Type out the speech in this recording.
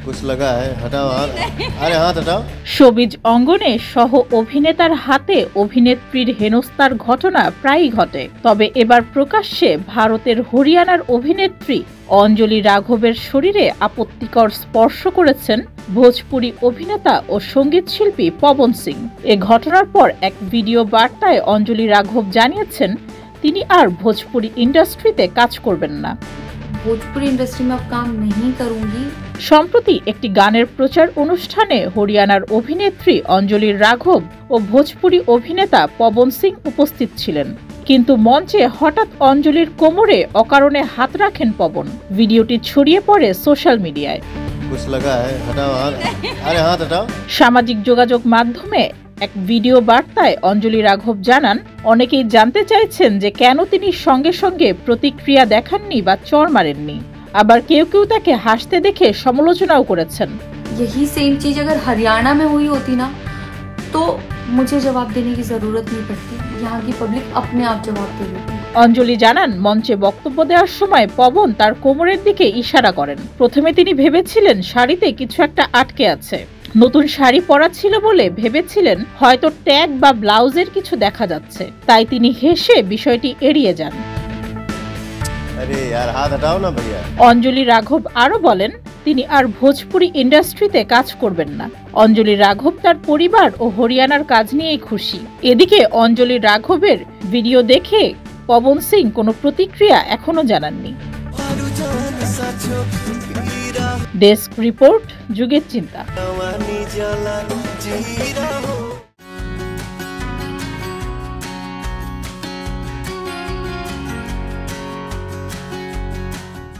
कुछ लगा है, हटाओ हाथ, अरे हाथ हटाओ। শোবিজ অঙ্গনে সহ অভিনেতার হাতে অভিনেত্রীর হেনস্থার ঘটনা প্রায়ই ঘটে, তবে এবার প্রকাশ্যে ভারতের হরিয়ানার অভিনেত্রী অঞ্জলি রাঘবের শরীরে আপত্তিকর স্পর্শ করেছেন ভোজপুরি অভিনেতা ও সঙ্গীত শিল্পী পবন সিং। এ ঘটনার পর এক ভিডিও বার্তায় অঞ্জলি রাঘব জানিয়েছেন তিনি আর ভোজপুরি ইন্ডাস্ট্রিতে কাজ করবেন না। भोजपुरी इंडस्ट्री में अब काम नहीं करूंगी। সম্প্রতি একটি গানের প্রচার অনুষ্ঠানে হরিয়ানার অভিনেত্রী অঞ্জলি রাঘব ও ভোজপুরি অভিনেতা পবন সিং উপস্থিত ছিলেন, কিন্তু মঞ্চে হঠাৎ অঞ্জলির কোমরে অকারণে হাত রাখেন পবন। ভিডিওটি ছড়িয়ে পড়ে সোশ্যাল মিডিয়ায়। कुछ लगा है, हटाओ हाथ, अरे हाथ हटाओ। সামাজিক যোগাযোগ মাধ্যমে এক ভিডিও বার্তায় অঞ্জলি রাঘব জানান অনেকেই জানতে চাইছেন যে কেন তিনি সঙ্গে সঙ্গে প্রতিক্রিয়া দেখাননি বা চড় মারেননি। আবার কেউ কেউ তাকে হাসতে দেখে সমালোচনাও করেছেন। यही सेम चीज अगर हरियाणा में हुई होती ना तो मुझे जवाब देने की जरूरत नहीं पड़ती, यहाँ की पब्लिक अपने आप जवाब दे देती। অঞ্জলি জানান মঞ্চে বক্তব্য দেওয়ার সময় পবন তার কোমরের দিকে ইশারা করেন। প্রথমে তিনি ভেবেছিলেন শাড়িতে কিছু একটা আটকে আছে, নতুন শাড়ি পরা ছিল বলে ভেবেছিলেন হয়তো ট্যাগ বা ব্লাউজের কিছু দেখা যাচ্ছে, তাই তিনি হেসে বিষয়টি এড়িয়ে যান। अरे यार हाथ हटाओ ना भैया। অঞ্জলি রাঘব আরো বলেন তিনি আর ভোজপুরি ইন্ডাস্ট্রিতে কাজ করবেন না। অঞ্জলি রাঘব তার পরিবার ও হরিয়ানার কাজ নিয়েই খুশি। এদিকে অঞ্জলি রাঘবের ভিডিও দেখে পবন সিং কোনো প্রতিক্রিয়া এখনো জানাননি। ডেস্ক রিপোর্ট, যুগের চিন্তা।